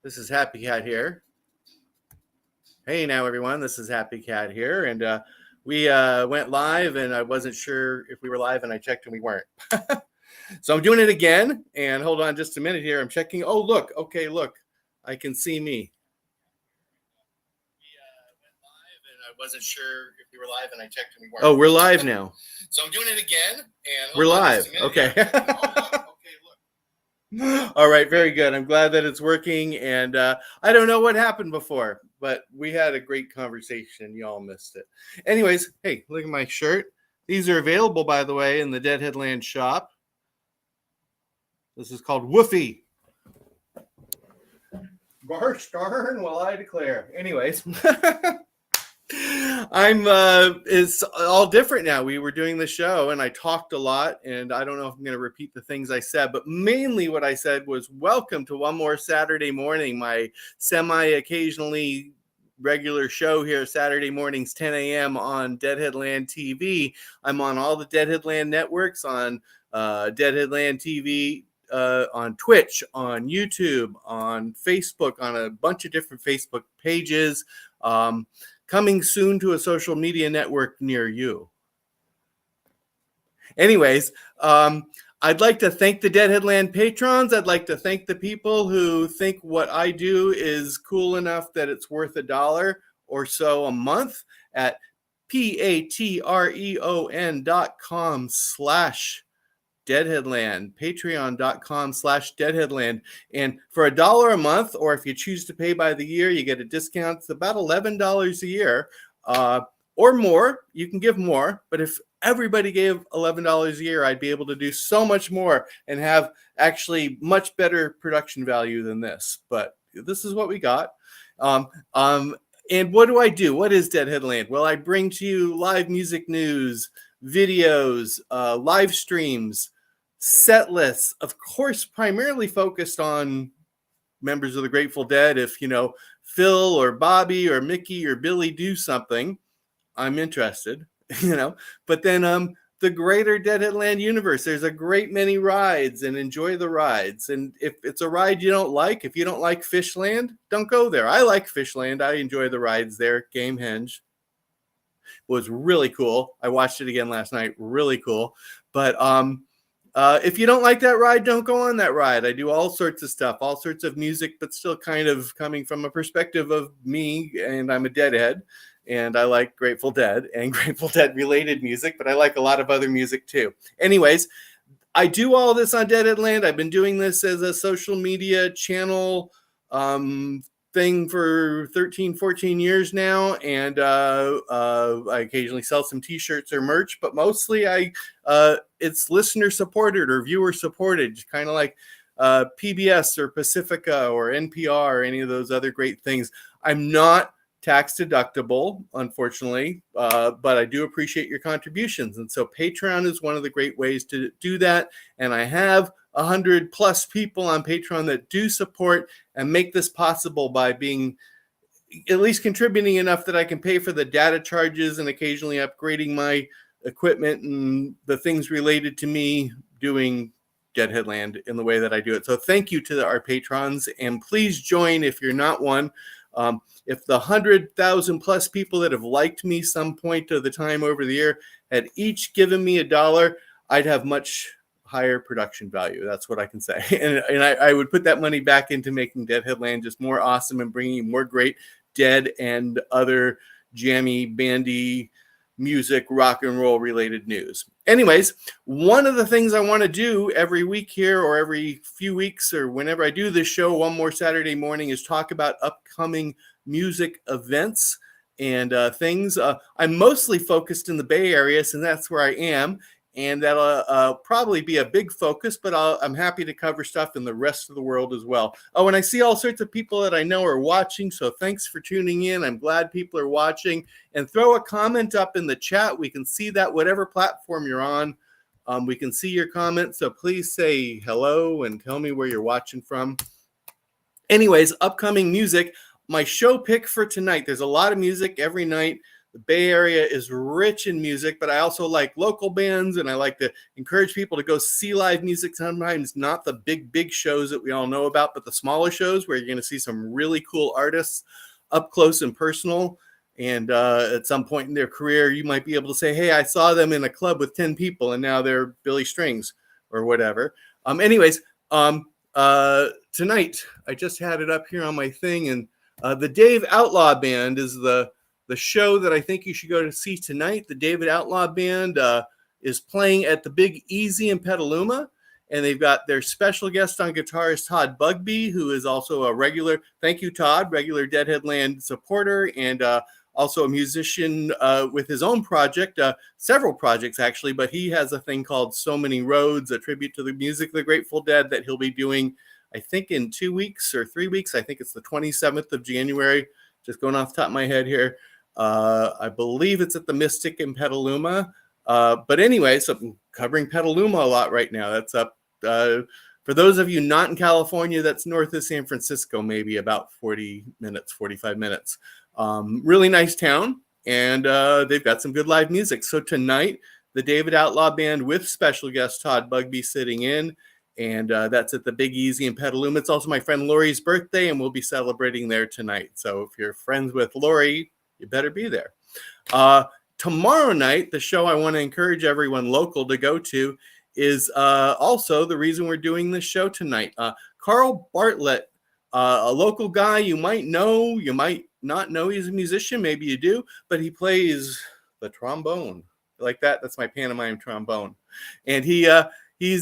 This is Happy Cat here. Hey now, everyone. This is Happy Cat here. And we went live, and I wasn't sure if we were live, and I checked, and we weren't. So I'm doing it again. And hold on just a minute here. I'm checking. Oh, look. Okay, look. I can see me. We went live, and I wasn't sure if we were live, and I checked, and we weren't. Oh, we're live now. So I'm doing it again. And we're live. Okay. All right, very good. I'm glad that it's working, and I don't know what happened before, but we had a great conversation. Y'all missed it. Anyways, hey, look at my shirt. These are available, by the way, in the Deadhead Land shop. This is called Woofy. Gosh darn, will I declare. Anyways. It's all different now. We were doing the show and I talked a lot, and I don't know if I'm going to repeat the things I said, but mainly what I said was welcome to one more Saturday morning, my semi-occasionally regular show here, Saturday mornings, 10 a.m. on Deadhead Land TV. I'm on all the Deadhead Land networks, on Deadhead Land TV, on Twitch, on YouTube, on Facebook, on a bunch of different Facebook pages. Coming soon to a social media network near you. Anyways, I'd like to thank the Deadhead Land patrons. I'd like to thank the people who think what I do is cool enough that it's worth $1 or so a month at patreon.com/Deadheadland, patreon.com/Deadheadland. And for $1 a month, or if you choose to pay by the year, you get a discount. It's about $11 a year or more. You can give more, but if everybody gave $11 a year, I'd be able to do so much more and have actually much better production value than this. But this is what we got. And what do I do? What is Deadhead Land? Well, I bring to you live music news, videos, live streams, set lists, of course, primarily focused on members of the Grateful Dead. If, Phil or Bobby or Mickey or Billy do something, I'm interested, But then the greater Deadhead Land universe, there's a great many rides, and enjoy the rides. And if it's a ride you don't like, if you don't like Fishland, don't go there. I like Fishland. I enjoy the rides there. Gamehenge was really cool. I watched it again last night. Really cool. But if you don't like that ride, don't go on that ride. I do all sorts of stuff, all sorts of music, but still kind of coming from a perspective of me, and I'm a Deadhead, and I like Grateful Dead and Grateful Dead related music, but I like a lot of other music too. Anyways, I do all this on Deadhead Land. I've been doing this as a social media channel thing for 13, 14 years now, and I occasionally sell some t-shirts or merch, but mostly it's listener supported or viewer supported, kind of like PBS or Pacifica or NPR or any of those other great things. I'm not tax deductible, unfortunately, but I do appreciate your contributions, and so Patreon is one of the great ways to do that. And I have 100 plus people on Patreon that do support and make this possible by being at least contributing enough that I can pay for the data charges and occasionally upgrading my equipment and the things related to me doing Deadhead Land in the way that I do it. So thank you to our patrons, and please join if you're not one. If the 100,000 plus people that have liked me some point of the time over the year had each given me $1, I'd have much higher production value. That's what I can say. And I would put that money back into making Deadhead Land just more awesome and bringing more great Dead and other jammy, bandy music, rock and roll related news. Anyways, one of the things I want to do every week here, or every few weeks, or whenever I do this show, One More Saturday Morning, is talk about upcoming music events and things. I'm mostly focused in the Bay Area, so that's where I am. And that'll probably be a big focus, but I'm happy to cover stuff in the rest of the world as well. Oh, and I see all sorts of people that I know are watching, so thanks for tuning in. I'm glad people are watching. And throw a comment up in the chat. We can see that whatever platform you're on, we can see your comments. So please say hello and tell me where you're watching from. Anyways, upcoming music. My show pick for tonight, there's a lot of music every night. The Bay Area is rich in music, but I also like local bands, and I like to encourage people to go see live music sometimes, not the big shows that we all know about, but the smaller shows where you're going to see some really cool artists up close and personal. And at some point in their career, you might be able to say, hey, I saw them in a club with 10 people, and now they're Billy Strings or whatever. Anyways, tonight, I just had it up here on my thing, and the Dave Outlaw Band is the show that I think you should go to see tonight. The David Outlaw Band is playing at the Big Easy in Petaluma, and they've got their special guest on guitarist Todd Bugbee, who is also a regular, thank you Todd, regular Deadhead Land supporter, and also a musician with his own project, several projects actually, but he has a thing called So Many Roads, a tribute to the music of the Grateful Dead that he'll be doing, I think in 2 weeks or 3 weeks. I think it's the 27th of January, just going off the top of my head here. I believe it's at the Mystic in Petaluma. But anyway, so I'm covering Petaluma a lot right now. That's up, for those of you not in California, that's north of San Francisco, maybe about 40 minutes, 45 minutes. Really nice town, and they've got some good live music. So tonight, the David Outlaw Band with special guest Todd Bugbee sitting in, and that's at the Big Easy in Petaluma. It's also my friend Lori's birthday, and we'll be celebrating there tonight. So if you're friends with Lori, you better be there. Tomorrow night, the show I want to encourage everyone local to go to is also the reason we're doing this show tonight. Karl Bartlett, a local guy you might know, you might not know he's a musician, maybe you do, but he plays the trombone. Like that, that's my pantomime trombone. And he's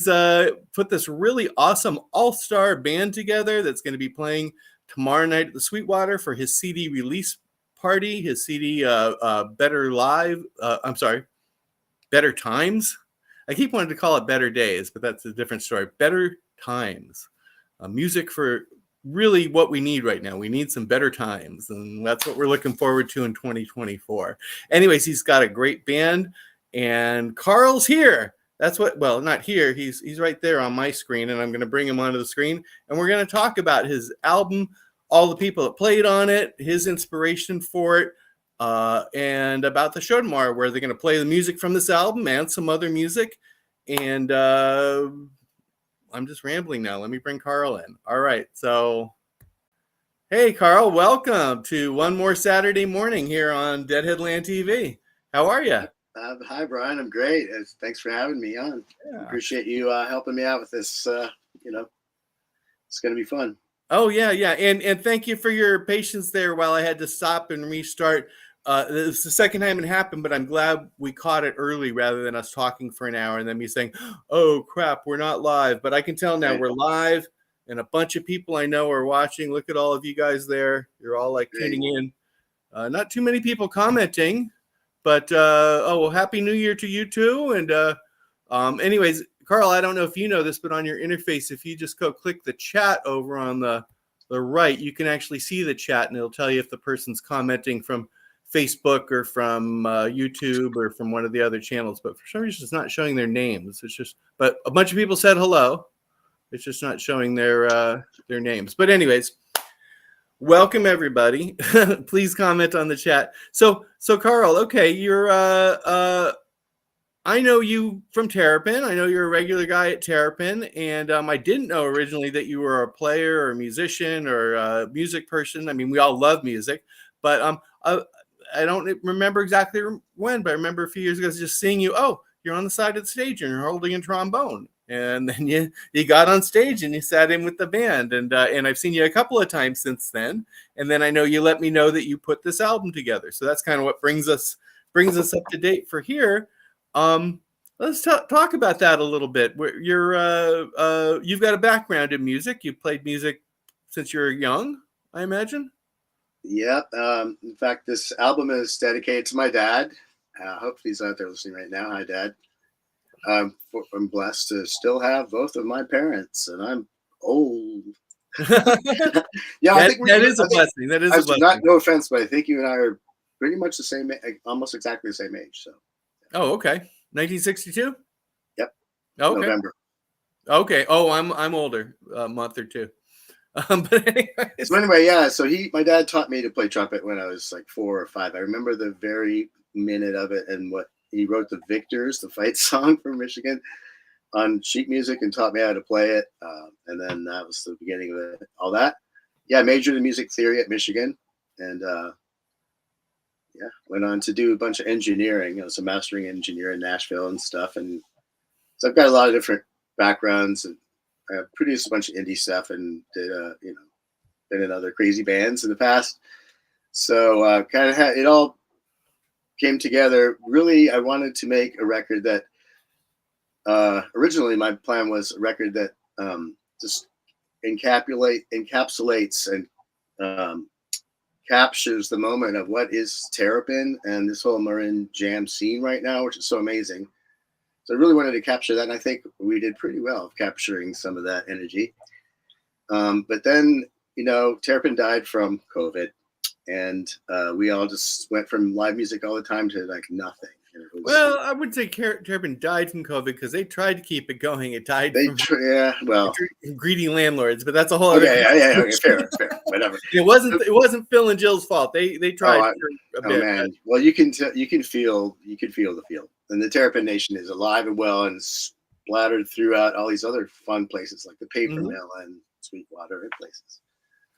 put this really awesome all-star band together that's going to be playing tomorrow night at the Sweetwater for his CD release party, his CD Better Times. I keep wanting to call it Better Days, but that's a different story. Better Times. Music for really what we need right now. We need some better times, and that's what we're looking forward to in 2024. Anyways, he's got a great band, and Karl's here. That's what, well, not here. He's right there on my screen, and I'm going to bring him onto the screen, and we're going to talk about his album, all the people that played on it, his inspiration for it, and about the show tomorrow, where they're going to play the music from this album and some other music. And I'm just rambling now. Let me bring Karl in. All right. So, hey, Karl, welcome to One More Saturday Morning here on Deadhead Land TV. How are you? Hi, Brian. I'm great. Thanks for having me on. Yeah. Appreciate you helping me out with this. It's going to be fun. Oh, yeah. And thank you for your patience there while I had to stop and restart. It's the second time it happened, but I'm glad we caught it early rather than us talking for an hour and then me saying, oh, crap, we're not live. But I can tell now we're live, and a bunch of people I know are watching. Look at all of you guys there. You're all like tuning in. Not too many people commenting, but Happy New Year to you too. And anyways, Karl, I don't know if you know this, but on your interface, if you just go click the chat over on the right, you can actually see the chat, and it'll tell you if the person's commenting from Facebook or from YouTube or from one of the other channels. But for some reason, it's not showing their names. It's just, but a bunch of people said hello. It's just not showing their names. But anyways, welcome everybody. Please comment on the chat. So Karl, okay, you're I know you from Terrapin. I know you're a regular guy at Terrapin, and I didn't know originally that you were a player or a musician or a music person. I mean, we all love music, but I don't remember exactly when, but I remember a few years ago just seeing you. Oh, you're on the side of the stage and you're holding a trombone, and then you got on stage and you sat in with the band, and I've seen you a couple of times since then. And then I know you let me know that you put this album together. So that's kind of what brings us brings us up to date for here. Let's talk about that a little bit. You've got a background in music. You've played music since you were young, I imagine. Yeah. In fact, this album is dedicated to my dad. Hopefully he's out there listening right now. Hi, Dad. I'm blessed to still have both of my parents, and I'm old. Yeah, I think that is a blessing. That is a blessing. Not, no offense, but I think you and I are pretty much the same, almost exactly the same age. So. Oh, okay. 1962. Yep. Okay. November. Okay. Oh, I'm older, a month or two. But anyways. So anyway, yeah. So my dad taught me to play trumpet when I was like 4 or 5. I remember the very minute of it, and what he wrote the Victors, the fight song from Michigan, on sheet music and taught me how to play it. And then that was the beginning of it. All that. Yeah, I majored in music theory at Michigan, and went on to do a bunch of engineering. I was a mastering engineer in Nashville and stuff. And so I've got a lot of different backgrounds, and I produced a bunch of indie stuff and did, been in other crazy bands in the past. So kind of it all came together. Really, I wanted to make a record that originally my plan was a record that just encapsulates and captures the moment of what is Terrapin and this whole Marin jam scene right now, which is so amazing. So I really wanted to capture that, and I think we did pretty well of capturing some of that energy. But then, Terrapin died from COVID, and we all just went from live music all the time to like nothing. Well, I would say Terrapin died from COVID because they tried to keep it going. It died from greedy landlords, but that's a whole other. Yeah, fair, whatever. It wasn't Phil and Jill's fault. They tried for a bit. Man. Well, you can feel the field, and the Terrapin Nation is alive and well and splattered throughout all these other fun places like the Paper Mill and Sweetwater and places.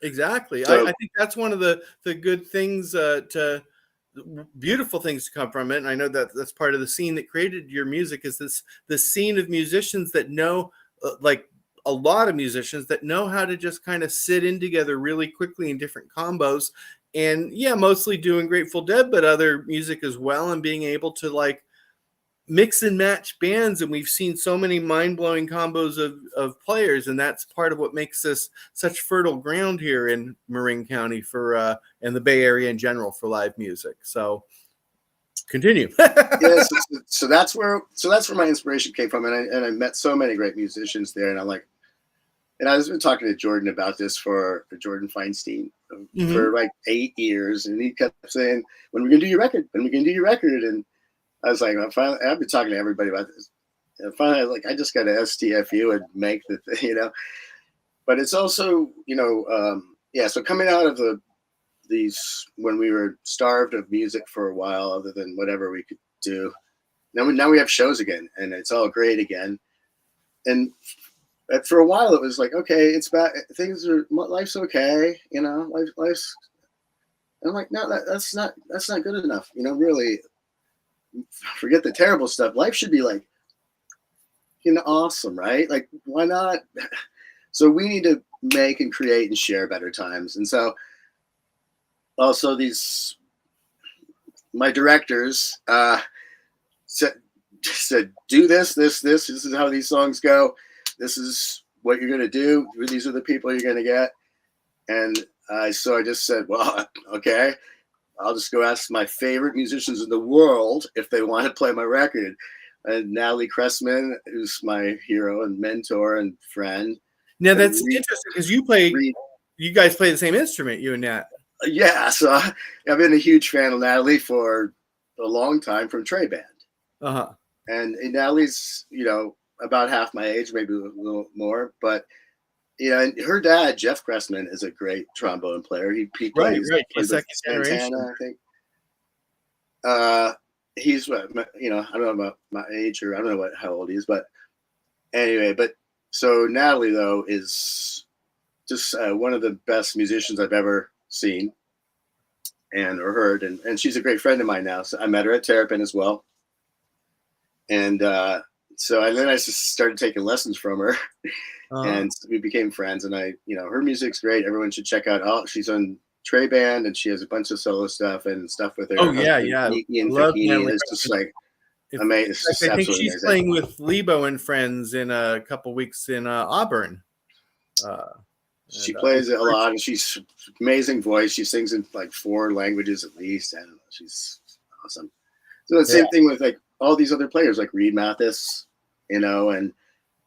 Exactly. So, I think that's one of the good things beautiful things to come from it, and I know that's part of the scene that created your music, is the scene of musicians that know like a lot of musicians that know how to just kind of sit in together really quickly in different combos, and mostly doing Grateful Dead, but other music as well, and being able to like mix and match bands. And we've seen so many mind-blowing combos of players, and that's part of what makes this such fertile ground here in Marin County for and the Bay Area in general for live music. So continue. Yes, so that's where my inspiration came from, and I met so many great musicians there, and I'm like, and I was been talking to Jordan about this for Jordan Feinstein for like 8 years, and he kept saying, when are we gonna do your record? When are we gonna do your record? And I was like, I've been talking to everybody about this. And finally, I was like, I just got to STFU and make the thing, But it's also, so coming out of these, when we were starved of music for a while, other than whatever we could do, now we have shows again, and it's all great again. And for a while, it was like, okay, it's bad. Life's okay, life's. And I'm like, no, that's not good enough, really. Forget the terrible stuff. Life should be like, awesome, right? Like, why not? So we need to make and create and share better times. And so also my directors said, do this is how these songs go. This is what you're going to do. These are the people you're going to get. And so I just said, well, okay, I'll just go ask my favorite musicians in the world if they want to play my record. And Natalie Cressman, who's my hero and mentor and friend. Now that's interesting because you guys play the same instrument, you and Nat. Yeah, so I've been a huge fan of Natalie for a long time from Trey Band. And Natalie's, about half my age, maybe a little more, but and her dad, Jeff Cressman, is a great trombone player. He plays He's second generation, I think. He's I don't know about my age, or I don't know how old he is, but anyway. But so Natalie though is just one of the best musicians I've ever seen or heard, and she's a great friend of mine now. So I met her at Terrapin as well, and then I just started taking lessons from her. And we became friends, and her music's great. Everyone should check out. She's on Trey band, and she has a bunch of solo stuff and stuff with her Oh yeah, husband, yeah. Ian Love Fakini, and Natalie it's just Cressman. like In amazing. It's just fact, I think absolutely she's amazing. playing with Lebo and friends in a couple weeks in Auburn. She plays it a lot, and she's amazing voice. She sings in like 4 languages at least. I don't know. She's awesome. So the same thing with like all these other players, like Reed Mathis, and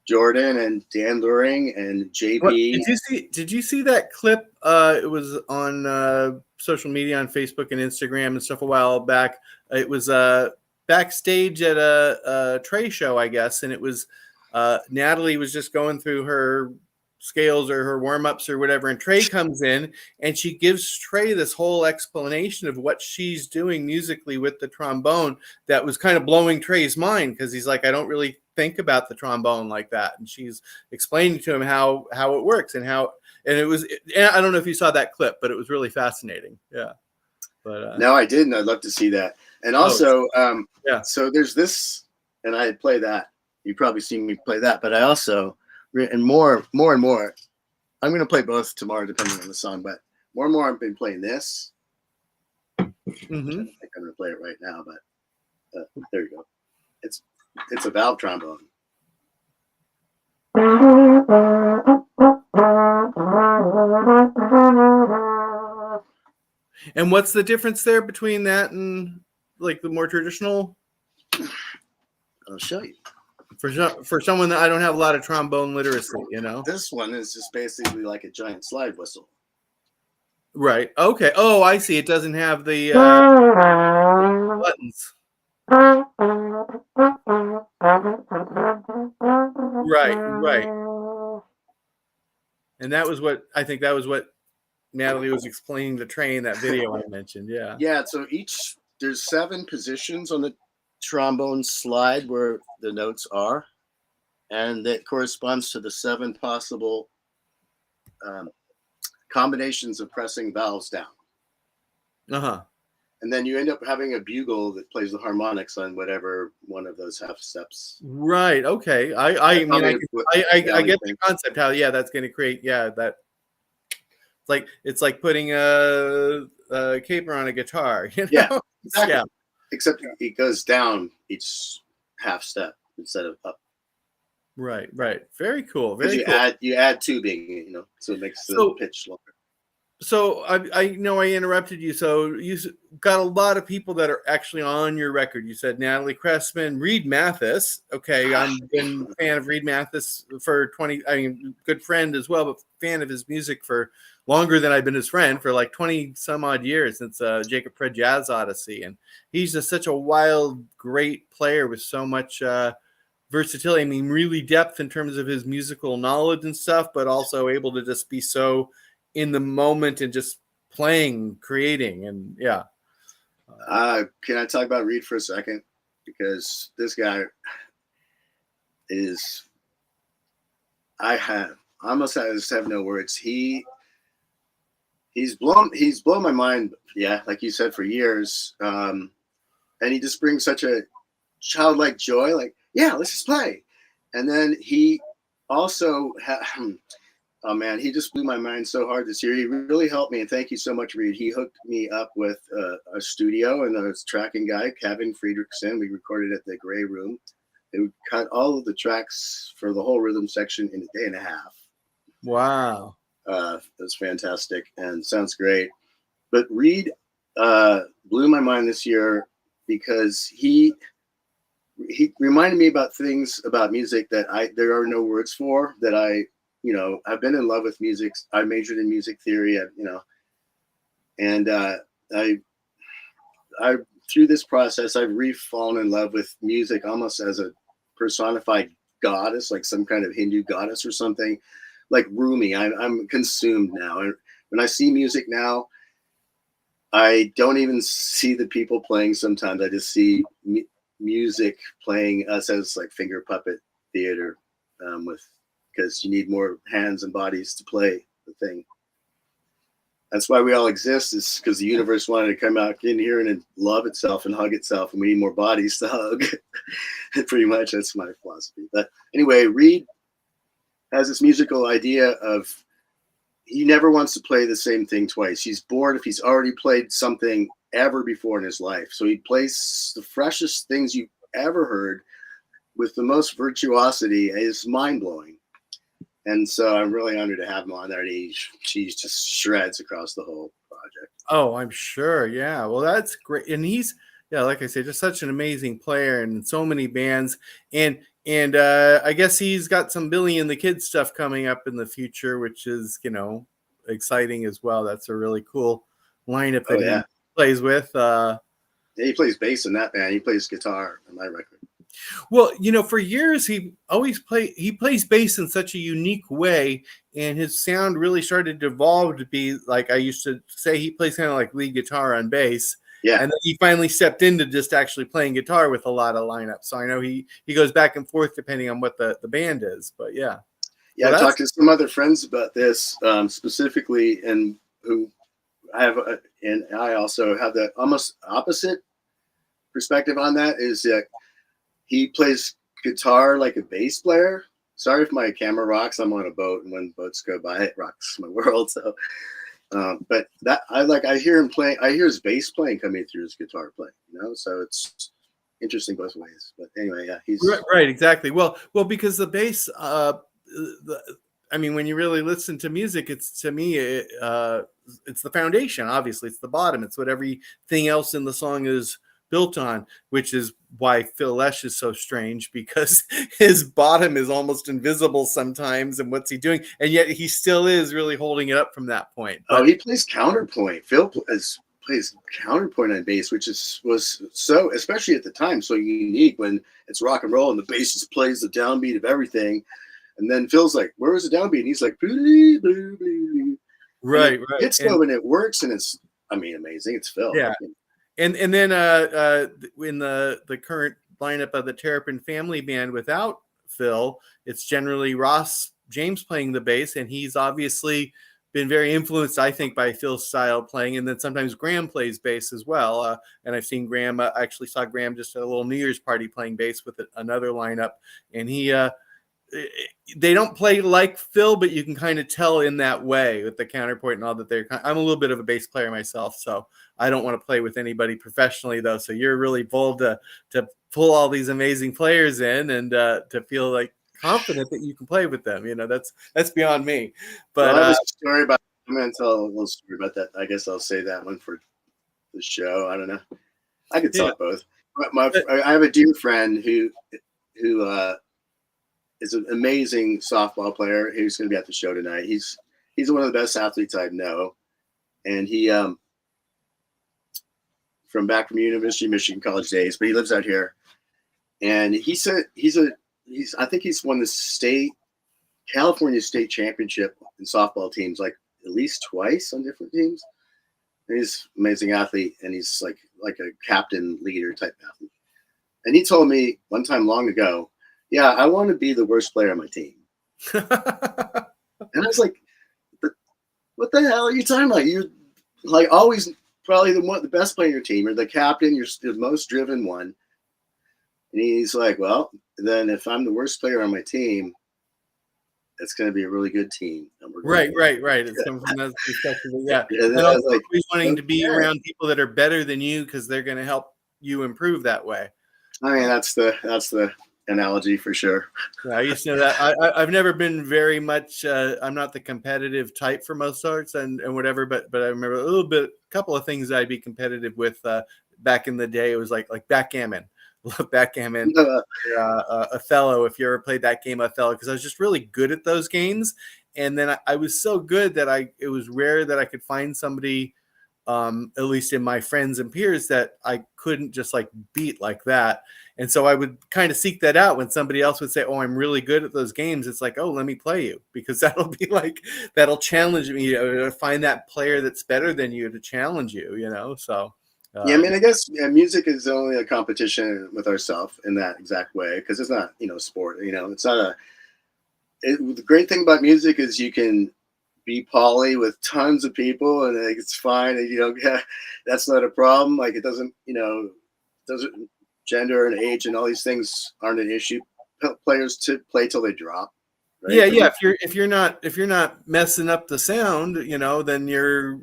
Jordan and Dan Luring and JB. Did you see that clip? It was on social media, on Facebook and Instagram and stuff a while back. It was backstage at a Trey show, I guess, and it was Natalie was just going through her scales or her warm-ups or whatever, and Trey comes in and she gives Trey this whole explanation of what she's doing musically with the trombone that was kind of blowing Trey's mind, because he's like, I don't really think about the trombone like that, and she's explaining to him how it works and it was, and I don't know if you saw that clip, but it was really fascinating. But No, I didn't. I'd love to see that. And also, so there's this, and I play that. You've probably seen me play that, but I also, and more and more, I'm going to play both tomorrow depending on the song, but more and more I've been playing this. Mm-hmm. I think I'm going to play it right now, but there you go. It's a valve trombone. And what's the difference there between that and like the more traditional? I'll show you. For someone that I don't have a lot of trombone literacy, This one is just basically like a giant slide whistle. Right. Okay. Oh, I see. It doesn't have the buttons. Right. And that was what Natalie was explaining to Trey in that video I mentioned. Yeah. Yeah. So there's 7 positions on the trombone slide where the notes are, and that corresponds to the 7 possible combinations of pressing valves down. And then you end up having a bugle that plays the harmonics on whatever one of those half steps. Right. Okay. I get the concept how that's going to create that. It's like putting a caper on a guitar. Yeah. Exactly. Yeah. Except it goes down each half step instead of up. Right. Very cool. Very cool. You add tubing, so it makes the pitch longer. So I know I interrupted you. So you got a lot of people that are actually on your record. You said Natalie Cressman, Reed Mathis. Okay, I've been a fan of Reed Mathis for good friend as well, but fan of his music for longer than I've been his friend, for like 20 some odd years, since Jacob Fred Jazz Odyssey. And he's just such a wild, great player with so much versatility. I mean, really depth in terms of his musical knowledge and stuff, but also able to just be so in the moment and just playing, creating, and Can I talk about Reed for a second? Because this guy is, I just have no words. He's blown my mind. Yeah, like you said, for years. And he just brings such a childlike joy. Like, let's just play. And then he also oh man, he just blew my mind so hard this year. He really helped me, and thank you so much, Reed. He hooked me up with a studio and a tracking guy, Kevin Friedrichsen. We recorded at the Gray Room. They would cut all of the tracks for the whole rhythm section in a day and a half. Wow. It was fantastic and sounds great. But Reed blew my mind this year because he reminded me about things about music that there are no words for, that I've been in love with music. I majored in music theory, and I through this process, I've fallen in love with music almost as a personified goddess, like some kind of Hindu goddess or something, like Rumi. I'm consumed now. And when I see music now, I don't even see the people playing sometimes. I just see music playing us as like finger puppet theater because you need more hands and bodies to play the thing. That's why we all exist, is because the universe wanted to come out in here and love itself and hug itself, and we need more bodies to hug. Pretty much, that's my philosophy. But anyway, Reed has this musical idea of he never wants to play the same thing twice. He's bored if he's already played something ever before in his life. So he plays the freshest things you've ever heard with the most virtuosity. Is mind blowing. And so I'm really honored to have him on there. And he just shreds across the whole project. Oh, I'm sure. Yeah. Well, that's great. And he's, yeah, like I said, just such an amazing player and in so many bands. And I guess he's got some Billy and the Kids stuff coming up in the future, which is, exciting as well. That's a really cool lineup that he plays with. Yeah, he plays bass in that band. He plays guitar on my record. Well, for years he plays bass in such a unique way, and his sound really started to evolve to be like, I used to say, he plays kind of like lead guitar on bass. Yeah. And then he finally stepped into just actually playing guitar with a lot of lineups. So I know he goes back and forth depending on what the band is. But yeah. Yeah, I talked to some other friends about this specifically, and who I have, and I also have the almost opposite perspective on that. Is that he plays guitar like a bass player. Sorry if my camera rocks. I'm on a boat, and when boats go by, it rocks my world. So, but that I hear him playing. I hear his bass playing coming through his guitar playing. So it's interesting both ways. But anyway, yeah, he's right, exactly. Well, because the bass. When you really listen to music, it's, to me, it's the foundation. Obviously, it's the bottom. It's what everything else in the song is built on, which is why Phil Lesh is so strange, because his bottom is almost invisible sometimes. And what's he doing? And yet he still is really holding it up from that point. But, he plays counterpoint. Phil plays counterpoint on bass, which was so, especially at the time, so unique when it's rock and roll and the bass just plays the downbeat of everything. And then Phil's like, "Where is the downbeat?" And he's like, "Blee, blee, blee." Right. It's slow and it works, and it's, amazing. It's Phil. Yeah. And then in the current lineup of the Terrapin Family Band without Phil, it's generally Ross James playing the bass, and he's obviously been very influenced, I think, by Phil's style playing. And then sometimes Graham plays bass as well. And I've seen Graham. I actually saw Graham just at a little New Year's party playing bass with another lineup, and he. They don't play like Phil, but you can kind of tell in that way with the counterpoint and all that. I'm a little bit of a bass player myself, so I don't want to play with anybody professionally, though. So you're really bold to pull all these amazing players in and to feel like confident that you can play with them. That's beyond me. But I have a story about. I'm going to tell a little story about that. I guess I'll say that one for the show. I don't know. I could talk both. I have a dear friend who is an amazing softball player who's going to be at the show tonight. He's one of the best athletes I know, and he from University of Michigan college days, but he lives out here. And he said I think he's won the California state championship in softball teams like at least twice on different teams. And he's an amazing athlete, and he's like a captain leader type athlete. And he told me one time long ago, "Yeah, I want to be the worst player on my team." And I was like, "What the hell are you talking about? You're like always probably the best player on your team. You're the captain. You're the most driven one." And he's like, "Well, then if I'm the worst player on my team, it's going to be a really good team." Right. It's coming from that perspective. Yeah. And also always wanting to be around people that are better than you, because they're going to help you improve that way. That's the analogy for sure. Yeah, I used to know that. I've never been very much. I'm not the competitive type for most arts and whatever. But I remember a couple of things I'd be competitive with back in the day. It was like backgammon. Love backgammon. Othello. If you ever played that game, Othello, because I was just really good at those games. And then I was so good that it was rare that I could find somebody, at least in my friends and peers, that I couldn't just beat like that. And so I would kind of seek that out when somebody else would say, "Oh, I'm really good at those games." It's like, "Oh, let me play you," because that'll challenge me to find that player that's better than you to challenge you, so. Yeah, I guess music is only a competition with ourselves in that exact way, because it's not, sport. It's not the great thing about music is you can be poly with tons of people, and it's fine. And, that's not a problem. It doesn't, gender and age and all these things aren't an issue. Players to play till they drop, right? Yeah, yeah. If you're not messing up the sound, then you're,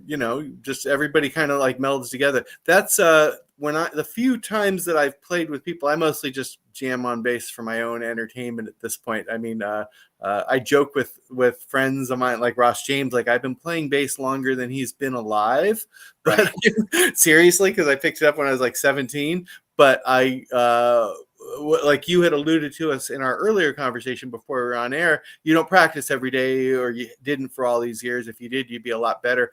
just everybody kind of like melds together. That's the few times that I've played with people, I mostly just jam on bass for my own entertainment at this point. I mean, I joke with friends of mine like Ross James, like I've been playing bass longer than he's been alive, Right. but seriously, because I picked it up when I was like 17. But like you had alluded to us in our earlier conversation before we were on air, you don't practice every day, or you didn't for all these years. If you did, you'd be a lot better.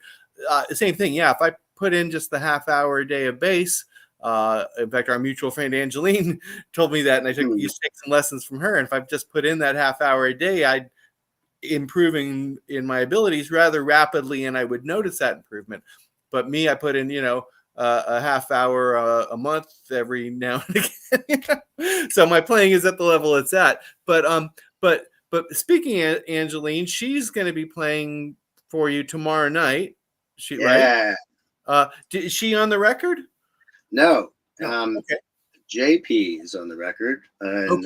Same thing. Yeah. If I put in just the half hour a day of bass, in fact, our mutual friend Angeline told me that, and I used to take some lessons from her. And if I've just put in that half hour a day, I'd improving in my abilities rather rapidly, and I would notice that improvement. But me, I put in, a half hour a month every now and again. So my playing is at the level it's at. But speaking of Angeline, she's going to be playing for you tomorrow night. Yeah. Right? Is she on the record? No. Okay. JP is on the record, and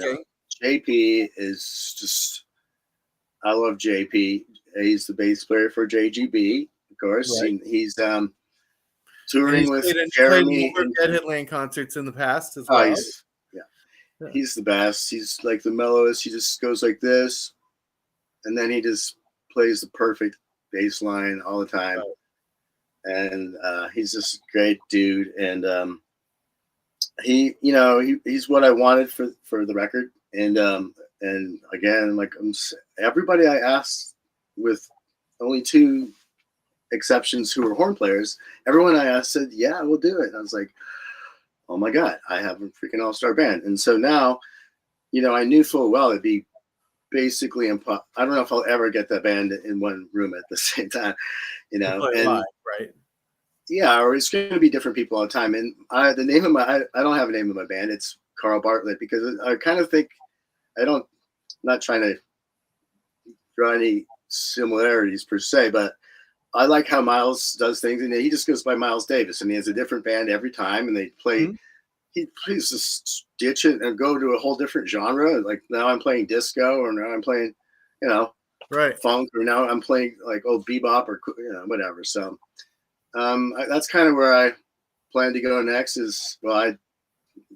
JP is just. I love JP. He's the bass player for JGB, of course. Right. He's touring with Jeremy. Played Dead Headland concerts in the past as well. Yeah. He's the best. He's like the mellowest. He just goes like this, and then he just plays the perfect bass line all the time. Right. And he's just a great dude. And he's what I wanted for the record. And again, like everybody I asked, with only two exceptions who were horn players, everyone I asked said, yeah, we'll do it. And I was like, oh my God, I have a freaking all-star band. And so now, I knew full well it'd be basically impossible. I don't know if I'll ever get that band in one room at the same time, and live, right? Yeah, or it's going to be different people all the time. And I don't have a name of my band. It's Karl Bartlett, because I kind of think I'm not trying to draw any similarities per se, but I like how Miles does things, and he just goes by Miles Davis, and he has a different band every time, and they play. Mm-hmm. He plays just ditch it and go to a whole different genre. Like now I'm playing disco, or now I'm playing, right, funk, or now I'm playing like old bebop, or whatever. So that's kind of where I plan to go next. I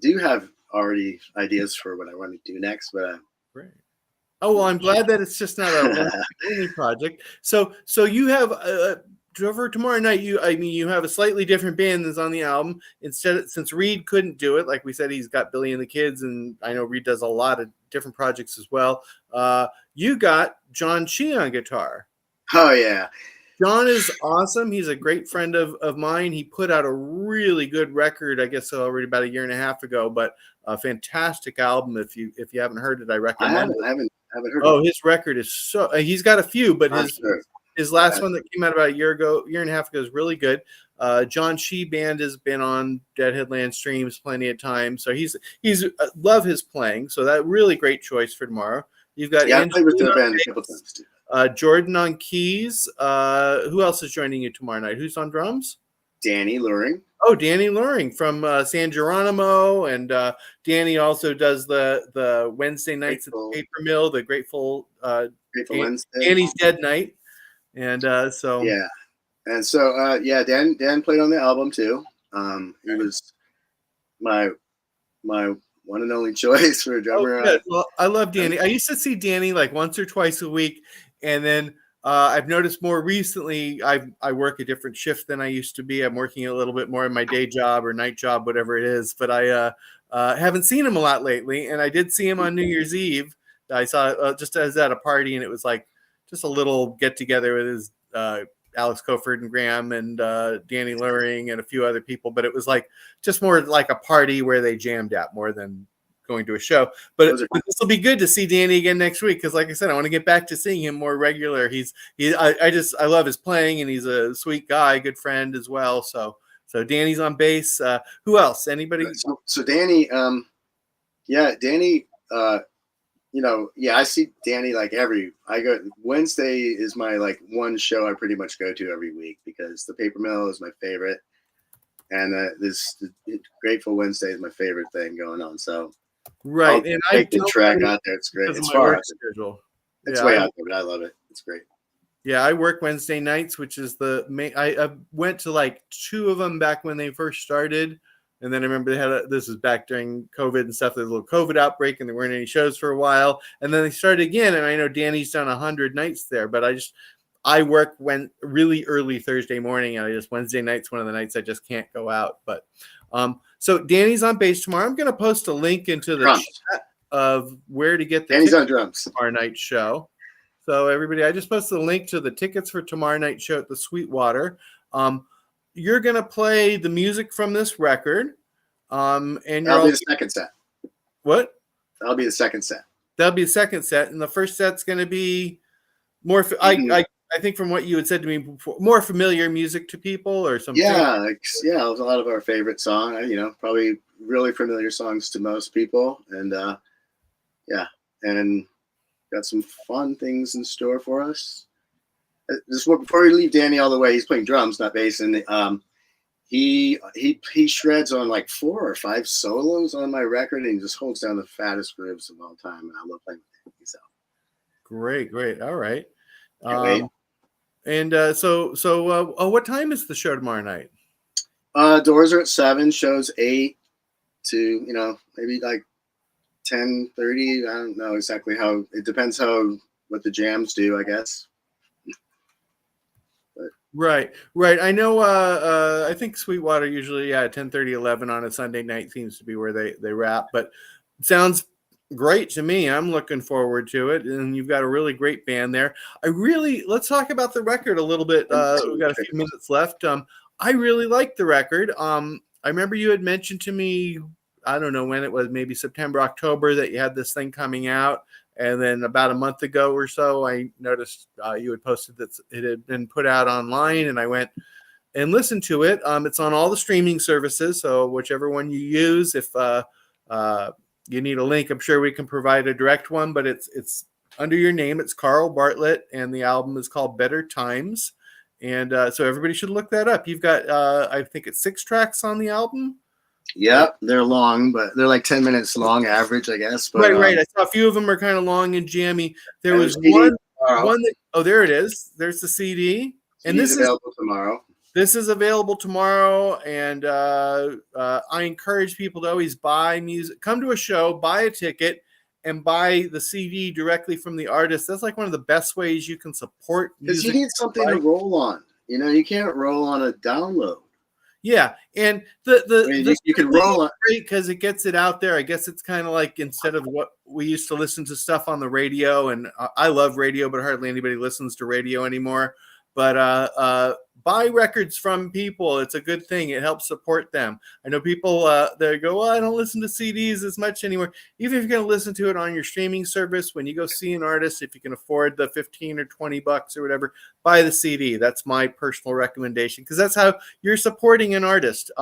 do have already ideas for what I want to do next, but right. Oh, well, I'm glad that it's just not a only project. So you have for tomorrow night. You have a slightly different band that's on the album. Since Reed couldn't do it, like we said, he's got Billy and the Kids, and I know Reed does a lot of different projects as well. You got John Chi on guitar. Oh yeah. John is awesome. He's a great friend of mine. He put out a really good record, I guess, already about a year and a half ago, but a fantastic album. If you haven't heard it, I recommend it. I haven't heard it. His record is so. He's got a few, but his last one that came out about a year and a half ago is really good. John Chi Band has been on Dead Headland streams plenty of times, so he's love his playing. So that really great choice for tomorrow. You've got I played with their band a couple times too. Jordan on keys. Who else is joining you tomorrow night? Who's on drums? Danny Luring. Oh, Danny Luring from San Geronimo, and Danny also does the Wednesday nights at the Paper Mill, the Grateful Wednesday. Danny's Dead Night, and so yeah, and so Dan played on the album too. He was my one and only choice for a drummer. Oh, well, I love Danny. I used to see Danny like once or twice a week, and then I've noticed more recently I work a different shift than I used to be. I'm working a little bit more in my day job or night job, whatever it is. But I haven't seen him a lot lately, and I did see him on New Year's Eve. I saw just as at a party, and it was like just a little get together with his Alex Coford and Graham and Danny Luring and a few other people, but it was like just more like a party where they jammed at more than going to a show. But this will be good to see Danny again next week, because like I said, I want to get back to seeing him more regular. I love his playing, and he's a sweet guy, good friend as well. So Danny's on bass. Who else? Anybody? So Danny, Danny. I see Danny like Wednesday is my like one show I pretty much go to every week, because the Paper Mill is my favorite, and the Grateful Wednesday is my favorite thing going on. So right, and I take the track out there. It's great. It's far. Schedule. It's way out there, but I love it. It's great. Yeah, I work Wednesday nights, which is the main. I went to like 2 of them back when they first started, and then I remember they had this is back during COVID and stuff. There was a little COVID outbreak, and there weren't any shows for a while, and then they started again. And I know Danny's done 100 nights there, but I work when really early Thursday morning, and Wednesday night's one of the nights I just can't go out. But so Danny's on bass tomorrow. I'm going to post a link into the chat of where to get the Danny's on drums tomorrow night show. So everybody, I just posted a link to the tickets for tomorrow night show at the Sweetwater. You're going to play the music from this record. And that'll be the second set. What? That'll be the second set. That'll be the second set. And the first set's going to be more, I think from what you had said to me before, more familiar music to people or something. Yeah. It was a lot of our favorite songs, probably really familiar songs to most people. And and got some fun things in store for us. Before we leave Danny all the way, he's playing drums, not bass, and he shreds on like 4 or 5 solos on my record, and he just holds down the fattest grooves of all time. And I love playing with him. So great, all right. And what time is the show tomorrow night? Doors are at 7, shows 8 to maybe like 10:30. I don't know exactly how. It depends what the jams do, I guess. But. Right. I know. I think Sweetwater usually 10:30, 11 on a Sunday night seems to be where they wrap. But it sounds great to me. I'm looking forward to it, and you've got a really great band there. Let's talk about the record a little bit. We've got a few minutes left. I really like the record. I remember you had mentioned to me, I don't know when it was, maybe September, October, that you had this thing coming out. And then about a month ago or so, I noticed you had posted that it had been put out online, and I went and listened to it. It's on all the streaming services, so whichever one you use, if you need a link, I'm sure we can provide a direct one, but it's under your name. It's Karl Bartlett, and the album is called Better Times. And so everybody should look that up. You've got, I think it's 6 tracks on the album. Yep, they're long, but they're like 10 minutes long average, I guess. But, right. I saw a few of them are kind of long and jammy. There was one that, there it is. There's the CD. And this is available tomorrow. This is available tomorrow, and I encourage people to always buy music. Come to a show, buy a ticket, and buy the CD directly from the artist. That's like one of the best ways you can support music. Because you need something to roll on. You can't roll on a download. Yeah, and you can roll on great because it gets it out there. I guess it's kind of like instead of what we used to listen to stuff on the radio, and I love radio, but hardly anybody listens to radio anymore. But buy records from people. It's a good thing. It helps support them. I know people they go, well, I don't listen to CDs as much anymore. Even if you're going to listen to it on your streaming service, when you go see an artist, if you can afford the $15 or $20 or whatever, buy the CD. That's my personal recommendation, because that's how you're supporting an artist.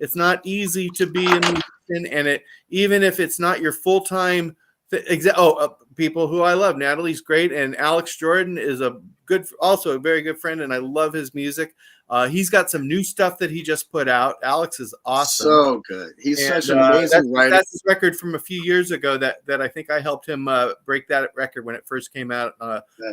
It's not easy to be a musician, and even if it's not your full-time people who I love. Natalie's great, and Alex Jordan is also a very good friend, and I love his music. He's got some new stuff that he just put out. Alex is awesome. So good. He's such an amazing writer. That's his record from a few years ago that I think I helped him break that record when it first came out.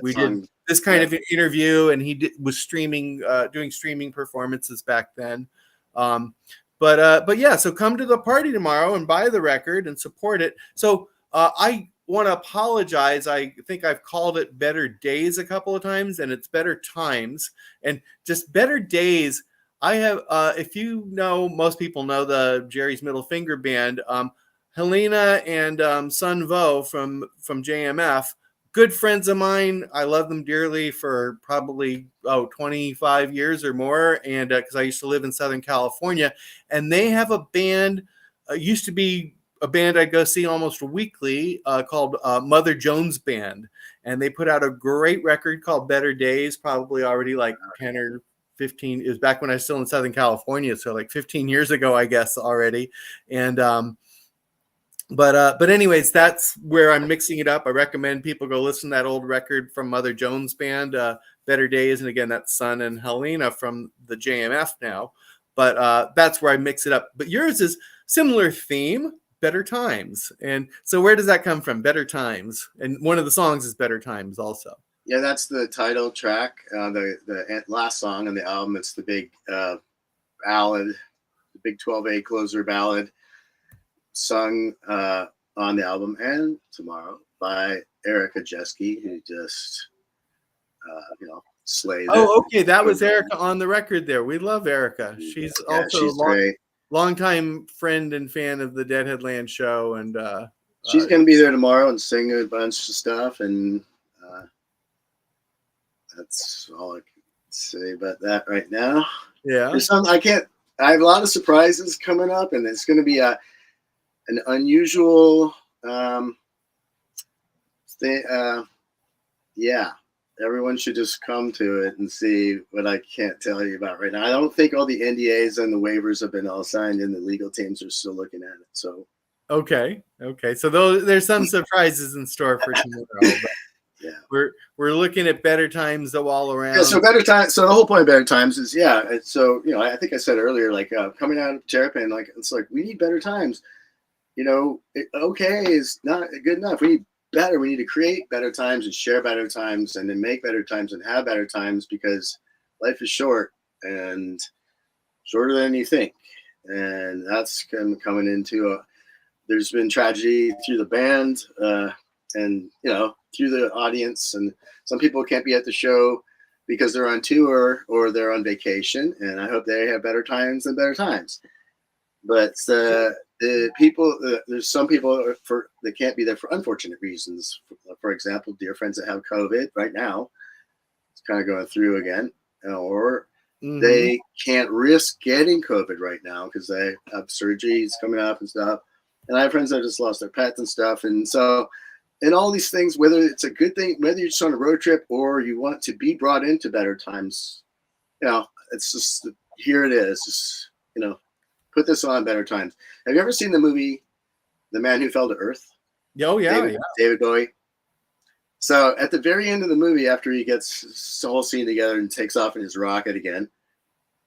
We did this kind of an interview, and he was streaming, doing streaming performances back then. But yeah, so come to the party tomorrow and buy the record and support it. So I want to apologize. I think I've called it Better Days a couple of times, and it's Better Times. And just Better Days, I have, if you know, most people know the Jerry's Middle Finger Band, Helena and Sun Vo from JMF, good friends of mine. I love them dearly for probably 25 years or more, and because I used to live in Southern California, and they have a band, used to be a band I'd go see almost weekly called Mother Jones Band. And they put out a great record called Better Days, probably already like 10 or 15. It was back when I was still in Southern California. So like 15 years ago, I guess already. And, but anyways, that's where I'm mixing it up. I recommend people go listen to that old record from Mother Jones Band, Better Days. And again, that's Sun and Helena from the JMF now. But that's where I mix it up. But yours is similar theme, Better Times. And so where does that come from? Better Times. And one of the songs is Better Times also. Yeah, that's the title track, the last song on the album. It's the big ballad, the big 12A closer ballad sung on the album and Tomorrow by Erica Jeske, who just slayed it. Oh, okay. That was Erica on the record there. We love Erica. She's also she's great. Longtime friend and fan of the Deadhead Land show. And she's going to be there tomorrow and sing a bunch of stuff. And that's all I can say about that right now. Yeah. I have a lot of surprises coming up, and it's going to be an unusual thing. Yeah. Everyone should just come to it and see what I can't tell you about right now. I don't think all the NDAs and the waivers have been all signed, and the legal teams are still looking at it. So, okay. So there's some surprises in store for tomorrow. But yeah, we're looking at Better Times all around. Yeah, so Better Times. So the whole point of Better Times is, so I think I said earlier, like coming out of Terrapin, like it's like we need better times. Okay is not good enough. We need better. We need to create better times and share better times, and then make better times and have better times, because life is short and shorter than you think. And that's coming into there's been tragedy through the band and through the audience, and some people can't be at the show because they're on tour or they're on vacation, and I hope they have better times than better times. But the people, there's some people that can't be there for unfortunate reasons. For example, dear friends that have COVID right now, it's kind of going through again, or they can't risk getting COVID right now because they have surgeries coming up and stuff. And I have friends that just lost their pets and stuff. And so, and all these things, whether it's a good thing, whether you're just on a road trip or you want to be brought into better times, it's just, here it is. Just, put this on Better Times. Have you ever seen the movie The Man Who Fell to Earth? Oh, yeah. David Bowie. So at the very end of the movie, after he gets the whole scene together and takes off in his rocket again,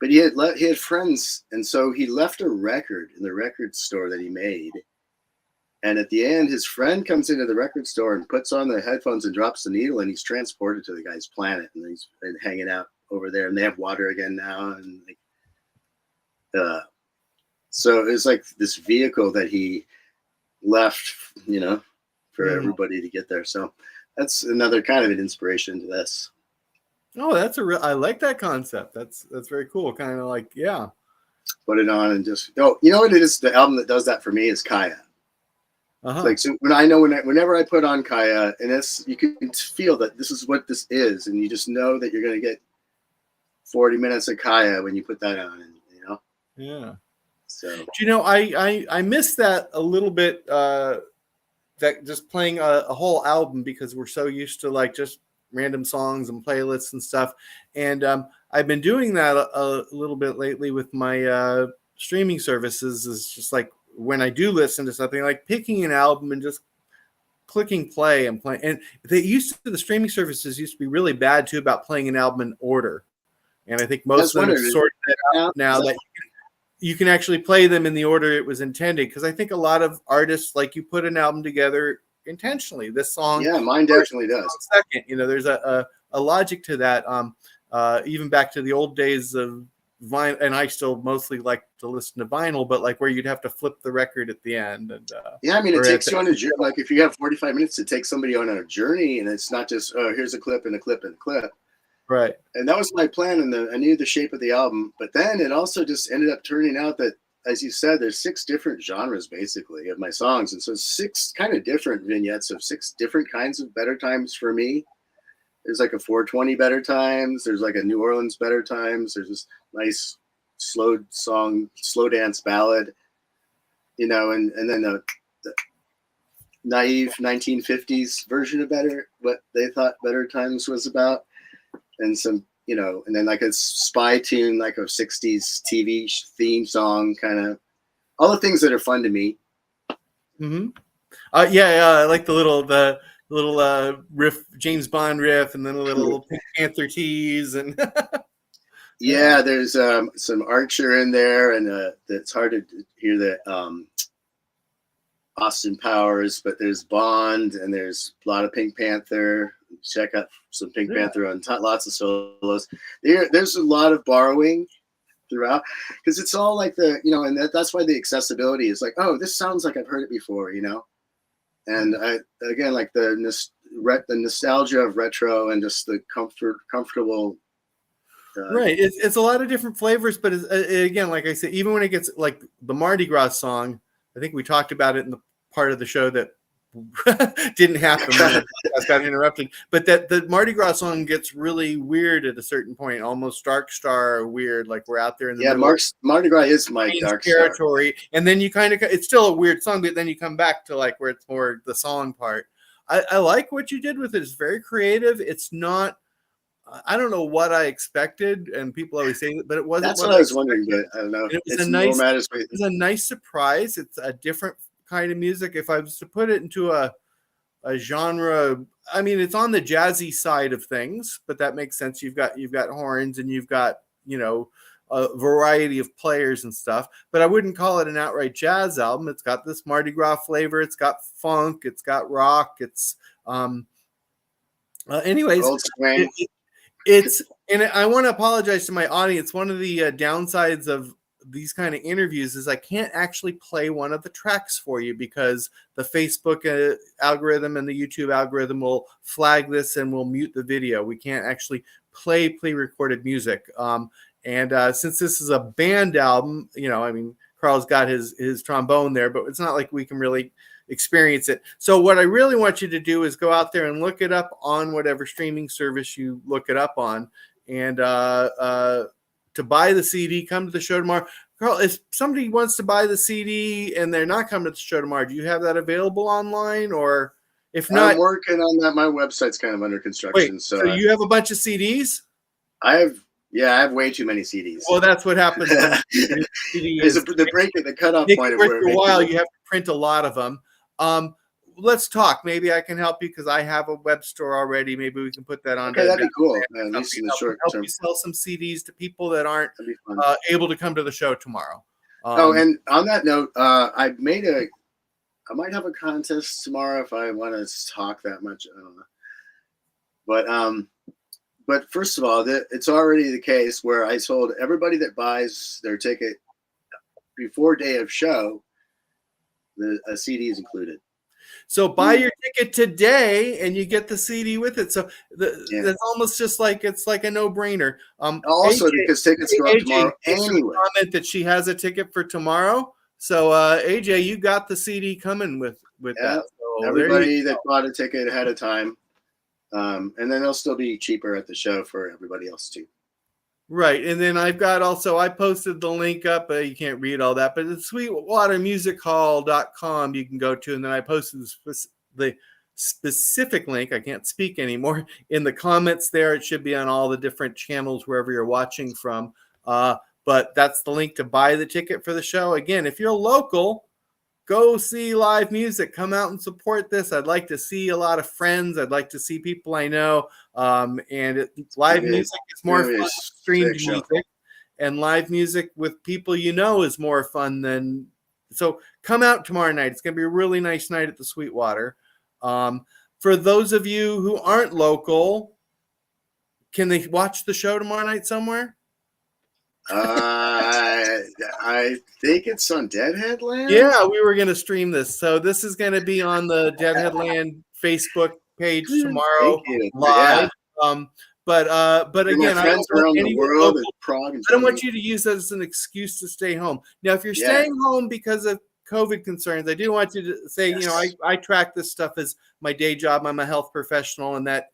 but he had friends, and so he left a record in the record store that he made. And at the end, his friend comes into the record store and puts on the headphones and drops the needle, and he's transported to the guy's planet, and he's been hanging out over there, and they have water again now, and so it's like this vehicle that he left, for everybody to get there. So that's another kind of an inspiration to this. Oh, I like that concept. That's very cool. Kind of like, yeah. Put it on and just, you know what it is? The album that does that for me is Kaya. Uh-huh. Like, so whenever I put on Kaya, and you can feel that this is what this is, and you just know that you're going to get 40 minutes of Kaya when you put that on, and Yeah. So, I miss that a little bit, that just playing a whole album, because we're so used to like just random songs and playlists and stuff. And I've been doing that a little bit lately with my streaming services, is just like when I do listen to something, like picking an album and just clicking play and playing. And the streaming services used to be really bad too about playing an album in order. And I think most of them have sorted that out now, that you can actually play them in the order it was intended. Because I think a lot of artists, like, you put an album together intentionally. This song, mine definitely does. Second, there's a logic to that. Even back to the old days of vinyl, and I still mostly like to listen to vinyl, but like where you'd have to flip the record at the end. And it takes you on a journey. Like if you have 45 minutes, it takes somebody on a journey, and it's not just here's a clip and a clip and a clip. Right. And that was my plan, and I knew the shape of the album. But then it also just ended up turning out that, as you said, there's 6 different genres basically of my songs, and so 6 kind of different vignettes of 6 different kinds of better times for me. There's like a 420 better times. There's like a New Orleans better times. There's this nice slow dance ballad, and then the naive 1950s version of what they thought better times was about. And some, and then like a spy tune, like a 60s TV theme song, kind of all the things that are fun to me. Mm-hmm. I like the little riff, James Bond riff, and then a little Pink Panther tease, and there's some Archer in there, and it's hard to hear the Austin Powers, but there's Bond, and there's a lot of Pink Panther. Check out some Pink Panther on lots of solos. There's a lot of borrowing throughout, because it's all like and that's why the accessibility is like, oh, this sounds like I've heard it before, and again, like the nostalgia of retro and just the comfortable. Right, it's a lot of different flavors, but again, like I said, even when it gets like the Mardi Gras song, I think we talked about it in the part of the show that didn't happen when I got interrupted. But that the Mardi Gras song gets really weird at a certain point, almost Dark Star weird, like we're out there in the middle. Mardi Gras is my dark territory, and then you kind of it's still a weird song, but then you come back to like where it's more the song part. I like what you did with it. It's very creative. It's not. I don't know what I expected, and people always say it, but it wasn't. That's what I was wondering, but I don't know. It was a nice surprise. It's a different kind of music. If I was to put it into a genre, I mean, it's on the jazzy side of things, but that makes sense. You've got horns, and you've got a variety of players and stuff. But I wouldn't call it an outright jazz album. It's got this Mardi Gras flavor. It's got funk. It's got rock. It's anyways. Old swing. And I want to apologize to my audience. One of the downsides of these kind of interviews is I can't actually play one of the tracks for you because the Facebook algorithm and the YouTube algorithm will flag this and will mute the video. We can't actually play recorded music. And since this is a band album, I mean, Karl's got his trombone there, but it's not like we can really experience it. So what I really want you to do is go out there and look it up on whatever streaming service you look it up on, and to buy the CD, come to the show tomorrow. Karl, if somebody wants to buy the CD and they're not coming to the show tomorrow, do you have that available online? Or if not, I'm working on that. My website's kind of under construction. Wait, so you have a bunch of CDs? I have way too many CDs. Well, that's what happens. There's the cutoff point. For a while, you have to print a lot of them. Let's talk. Maybe I can help you because I have a web store already. Maybe we can put that on. Okay, that'd be cool. At least in the short term. Help you sell some CDs to people that aren't able to come to the show tomorrow. And on that note, I might have a contest tomorrow if I want to talk that much. I don't know. But first of all, it's already the case where I told everybody that buys their ticket before day of show, a CD is included. So buy your ticket today, and you get the CD with it. So that's almost just like it's like a no-brainer. Also, AJ, because tickets go up tomorrow anyway. Comment that she has a ticket for tomorrow. So AJ, you got the CD coming with that. So everybody that bought a ticket ahead of time, and then it'll still be cheaper at the show for everybody else too. Right, and then I posted the link up. You can't read all that, but it's sweetwatermusichall.com you can go to, and then I posted the specific link. I can't speak anymore in the comments there. It should be on all the different channels wherever you're watching from. But that's the link to buy the ticket for the show. Again, if you're local, go see live music. Come out and support this. I'd like to see a lot of friends. I'd like to see people I know. And live music is more fun than streamed music. And live music with people you know is more fun than... So come out tomorrow night. It's going to be a really nice night at the Sweetwater. For those of you who aren't local, can they watch the show tomorrow night somewhere? I think it's on Deadhead Land. Yeah, we were going to stream this. So this is going to be on the Deadhead Land Facebook page tomorrow live. Yeah. But again, I don't want you to use that as an excuse to stay home. Now, if you're staying home because of COVID concerns, I do want you to say, I track this stuff as my day job. I'm a health professional, and that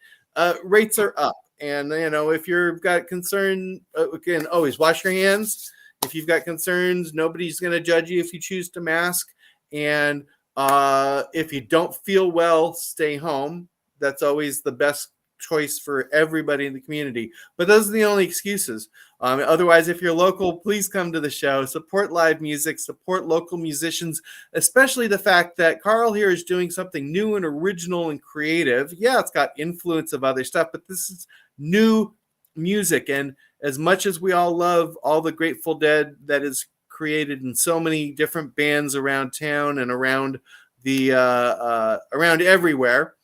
rates are up. And, if you've got concern, again, always wash your hands. If you've got concerns, nobody's going to judge you if you choose to mask. And if you don't feel well, stay home. That's always the best choice for everybody in the community. But those are the only excuses. Otherwise, if you're local, please come to the show. Support live music. Support local musicians, especially the fact that Karl here is doing something new and original and creative. Yeah, it's got influence of other stuff, but this is new music. And as much as we all love all the Grateful Dead that is created in so many different bands around town and around the around everywhere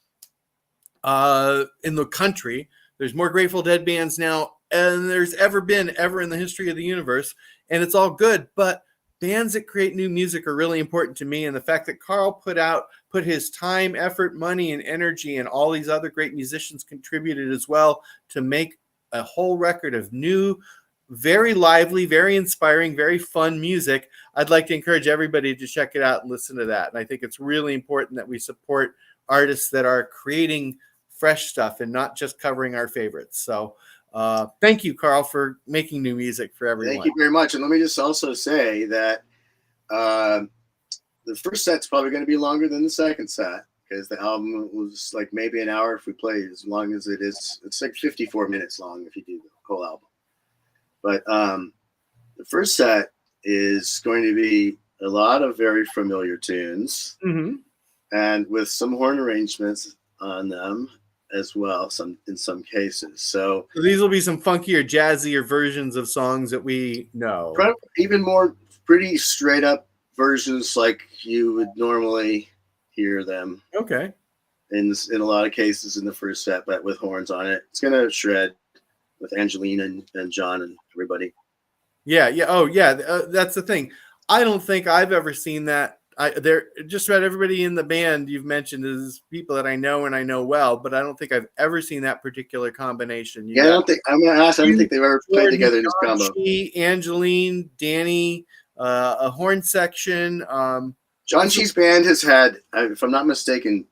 in the country. There's more Grateful Dead bands now than there's ever been in the history of the universe, and it's all good. But bands that create new music are really important to me, and the fact that Karl put his time, effort, money, and energy, and all these other great musicians contributed as well to make a whole record of new, very lively, very inspiring, very fun music. I'd like to encourage everybody to check it out and listen to that. And I think it's really important that we support artists that are creating fresh stuff and not just covering our favorites. So thank you, Karl, for making new music for everyone. Thank you very much. And let me just also say that the first set's probably going to be longer than the second set, because the album was like maybe an hour if we play as long as it is. It's like 54 minutes long if you do the whole album. But the first set is going to be a lot of very familiar tunes, and with some horn arrangements on them as well, in some cases. So these will be some funkier, jazzier versions of songs that we know. Even more pretty straight up versions like you would normally hear them. Okay. In a lot of cases in the first set, but with horns on it. It's gonna shred with Angelina and John and everybody. Yeah. Oh, yeah. That's the thing. I don't think I've ever seen that. They're just about everybody in the band you've mentioned is people that I know and I know well, but I don't think I've ever seen that particular combination. I don't think they've ever played together in this combo. Angeline, Danny, a horn section. John Chi's band has had, if I'm not mistaken,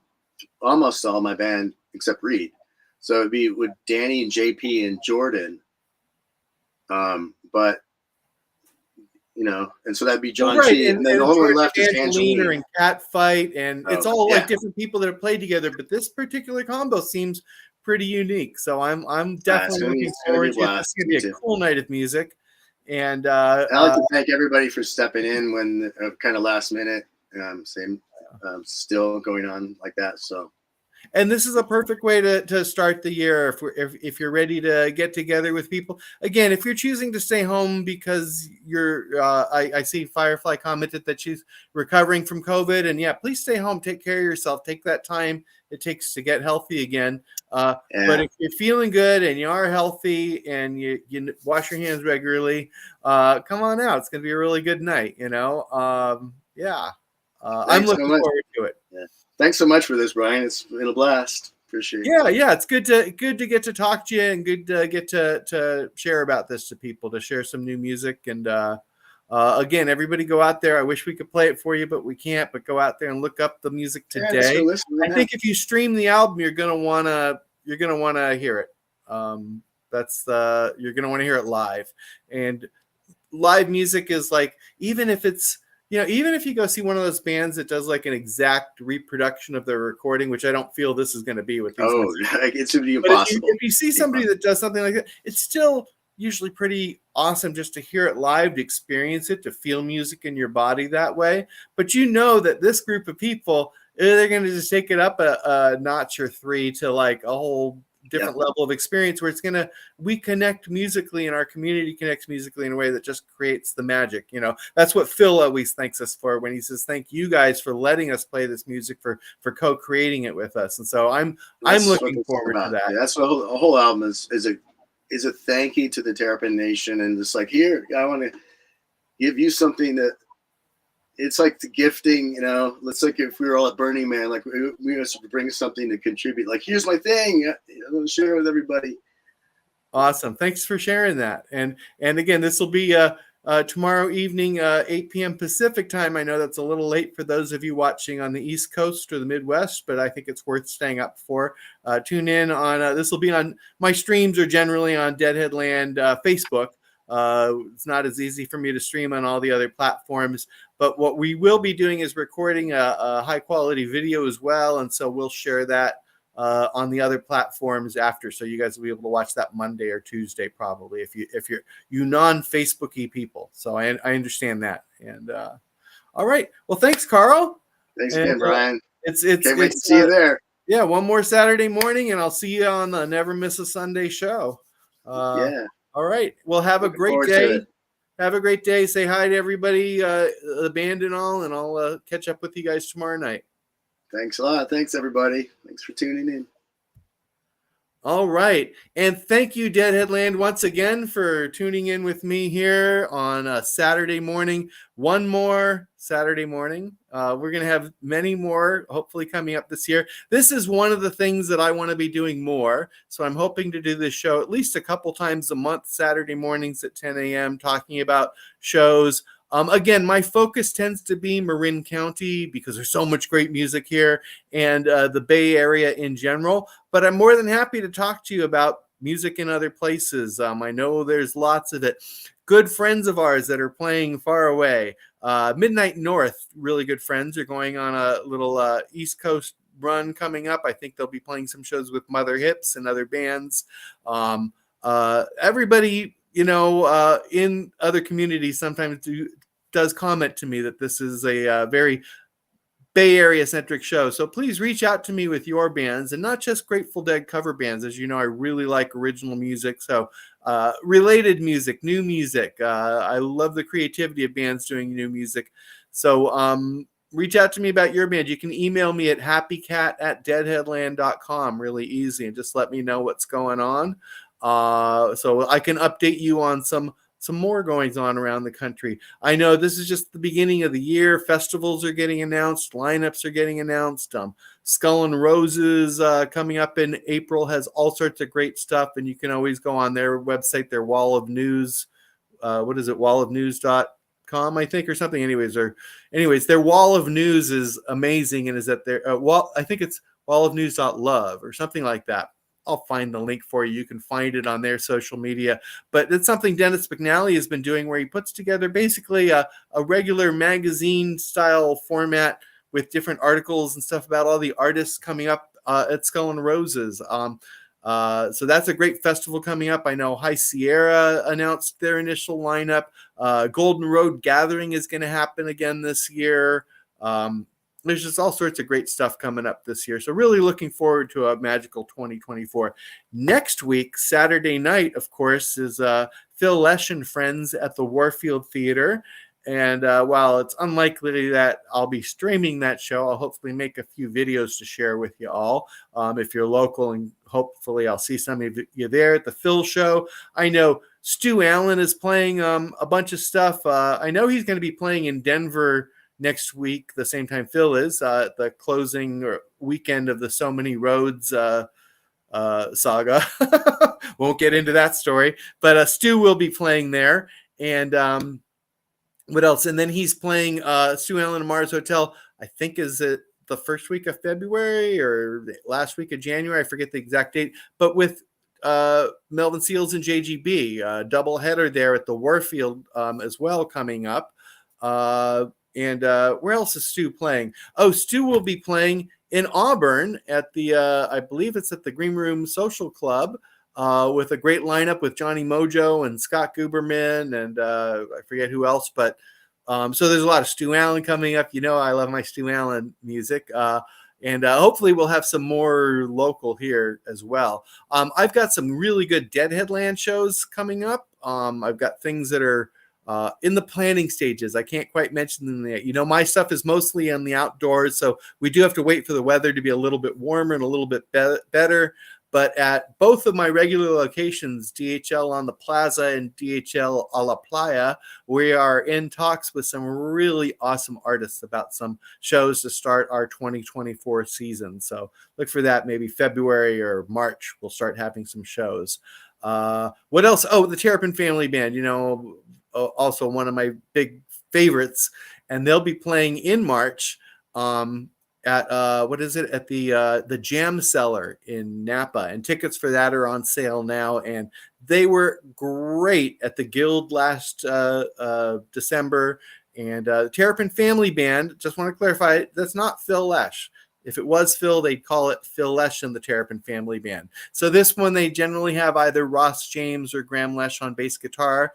almost all my band except Reed. So it'd be with Danny and JP and Jordan. But and so that'd be John Chi, and then the whole one left is Angelina and Catfight, and it's all like different people that have played together. But this particular combo seems pretty unique, so I'm definitely looking forward to it. It's going to be a cool night of music, and I'd like to thank everybody for stepping in when kind of last minute, still going on like that. So. And this is a perfect way to start the year if you're ready to get together with people. Again, if you're choosing to stay home because you're, I see Firefly commented that she's recovering from COVID, and please stay home, take care of yourself, take that time it takes to get healthy again. But if you're feeling good and you are healthy and you wash your hands regularly, come on out. It's going to be a really good night. I'm looking forward to it. Yeah. Thanks so much for this, Brian. It's been a blast. Appreciate it. Yeah. It's good to get to talk to you and good to get to share about this to people, to share some new music. And again, everybody go out there. I wish we could play it for you, but we can't. But go out there and look up the music today. I think if you stream the album, you're gonna wanna hear it. You're gonna want to hear it live. And live music is like, even if you go see one of those bands that does like an exact reproduction of their recording, which I don't feel this is going to be with these. It should be impossible. If you see somebody that does something like that, it's still usually pretty awesome just to hear it live, to experience it, to feel music in your body that way. But that this group of people, they're going to just take it up a notch or three to like a whole different level of experience where we connect musically, and our community connects musically in a way that just creates the magic. That's what Phil always thanks us for when he says, thank you guys for letting us play this music, for co-creating it with us. And so I'm looking forward to that. Yeah, that's what the whole album is a thank you to the Terrapin Nation, and just like, here, I want to give you something that it's like the gifting, it's like if we were all at Burning Man, like we must bring something to contribute. Like, here's my thing, I'm going to share it with everybody. Awesome. Thanks for sharing that. And again, this will be tomorrow evening, 8 p.m. Pacific time. I know that's a little late for those of you watching on the East Coast or the Midwest, but I think it's worth staying up for. Tune in on, this will be on, my streams are generally on Deadhead Land Facebook. It's not as easy for me to stream on all the other platforms, but what we will be doing is recording a high quality video as well. And so we'll share that on the other platforms after. So you guys will be able to watch that Monday or Tuesday, probably, if you're non-Facebooky people. So I understand that. And all right. Well, thanks, Karl. Thanks again, Brian. Can't wait to see you there. Yeah. One more Saturday morning, and I'll see you on the Never Miss a Sunday show. All right. Well, have a great day. Have a great day. Say hi to everybody, the band and all, and I'll catch up with you guys tomorrow night. Thanks a lot. Thanks, everybody. Thanks for tuning in. All right. And thank you, Deadhead Land, once again for tuning in with me here on a Saturday morning. One more Saturday morning. We're going to have many more, hopefully, coming up this year. This is one of the things that I want to be doing more. So I'm hoping to do this show at least a couple times a month, Saturday mornings at 10 a.m., talking about shows. Again, my focus tends to be Marin County because there's so much great music here, and the Bay Area in general. But I'm more than happy to talk to you about music in other places. I know there's lots of it. Good friends of ours that are playing far away. Midnight North, really good friends, are going on a little East Coast run coming up. I think they'll be playing some shows with Mother Hips and other bands. Everybody, in other communities sometimes does comment to me that this is a very Bay Area centric show. So please reach out to me with your bands, and not just Grateful Dead cover bands. As you know, I really like original music. So related music, new music. I love the creativity of bands doing new music. So reach out to me about your band. You can email me at happycat@deadheadland.com. Really easy. And just let me know what's going on. So I can update you on some more goings on around the country. I know this is just the beginning of the year. Festivals are getting announced. Lineups are getting announced. Skull and Roses coming up in April has all sorts of great stuff. And you can always go on their website, their Wall of News. What is it? wallofnews.com, I think, or something. Anyways, their Wall of News is amazing. And is at their, I think it's wallofnews.love or something like that. I'll find the link for you. You can find it on their social media. But it's something Dennis McNally has been doing, where he puts together basically a regular magazine style format with different articles and stuff about all the artists coming up at Skull and Roses. So that's a great festival coming up. I know High Sierra announced their initial lineup. Golden Road Gathering is going to happen again this year. There's just all sorts of great stuff coming up this year. So really looking forward to a magical 2024. Next week, Saturday night, of course, is Phil Lesh and Friends at the Warfield Theater. And while it's unlikely that I'll be streaming that show, I'll hopefully make a few videos to share with you all. If you're local, and hopefully I'll see some of you there at the Phil show. I know Stu Allen is playing a bunch of stuff. I know he's going to be playing in Denver next week, the same time Phil is, the closing weekend of the So Many Roads saga. Won't get into that story, but Stu will be playing there. And what else? And then he's playing Stu Allen and Mars Hotel, I think is it the first week of February or the last week of January? I forget the exact date, but with Melvin Seals and JGB, double header there at the Warfield as well coming up. And where else is Stu playing? Oh, Stu will be playing in Auburn at the, I believe it's at the Green Room Social Club with a great lineup with Johnny Mojo and Scott Guberman and I forget who else. But so there's a lot of Stu Allen coming up. You know, I love my Stu Allen music. And hopefully we'll have some more local here as well. I've got some really good Deadhead Land shows coming up. I've got things that are in the planning stages. I can't quite mention them yet. You know, my stuff is mostly on the outdoors, so we do have to wait for the weather to be a little bit warmer and a little bit better. But at both of my regular locations, DHL on the Plaza and DHL a la Playa, we are in talks with some really awesome artists about some shows to start our 2024 season. So look for that. Maybe February or March, we'll start having some shows. What else? Oh, the Terrapin Family Band, you know, also one of my big favorites, and they'll be playing in March at what is it, at the Jam Cellar in Napa, and tickets for that are on sale now. And they were great at the Guild last December. And the Terrapin Family Band, just want to clarify, that's not Phil Lesh. If it was Phil, they'd call it Phil Lesh and the Terrapin Family Band. So this one, they generally have either Ross James or Graham Lesh on bass guitar,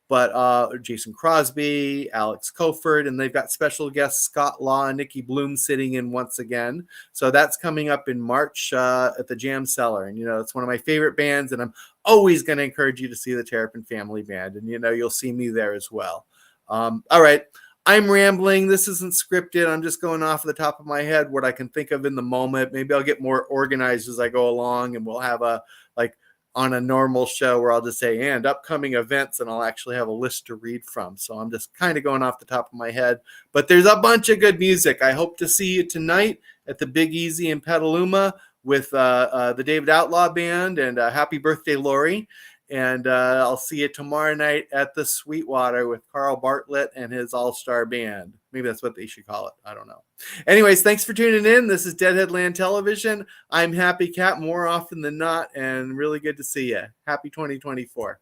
but Jason Crosby, Alex Koford, and they've got special guests Scott Law and Nikki Bloom sitting in once again. So that's coming up in March at the Jam Cellar. And, you know, it's one of my favorite bands, and I'm always going to encourage you to see the Terrapin Family Band. And, you know, you'll see me there as well. All right. I'm rambling. This isn't scripted. I'm just going off the top of my head what I can think of in the moment. Maybe I'll get more organized as I go along, and we'll have a like on a normal show where I'll just say and upcoming events, and I'll actually have a list to read from. So I'm just kind of going off the top of my head, but there's a bunch of good music. I hope to see you tonight at the Big Easy in Petaluma with the David Outlaw Band, and happy birthday, Lori. And I'll see you tomorrow night at the Sweetwater with Karl Bartlett and his all-star band. Maybe that's what they should call it. I don't know. Anyways, thanks for tuning in. This is Deadhead Land Television. I'm Happy Cat more often than not, and really good to see you. Happy 2024.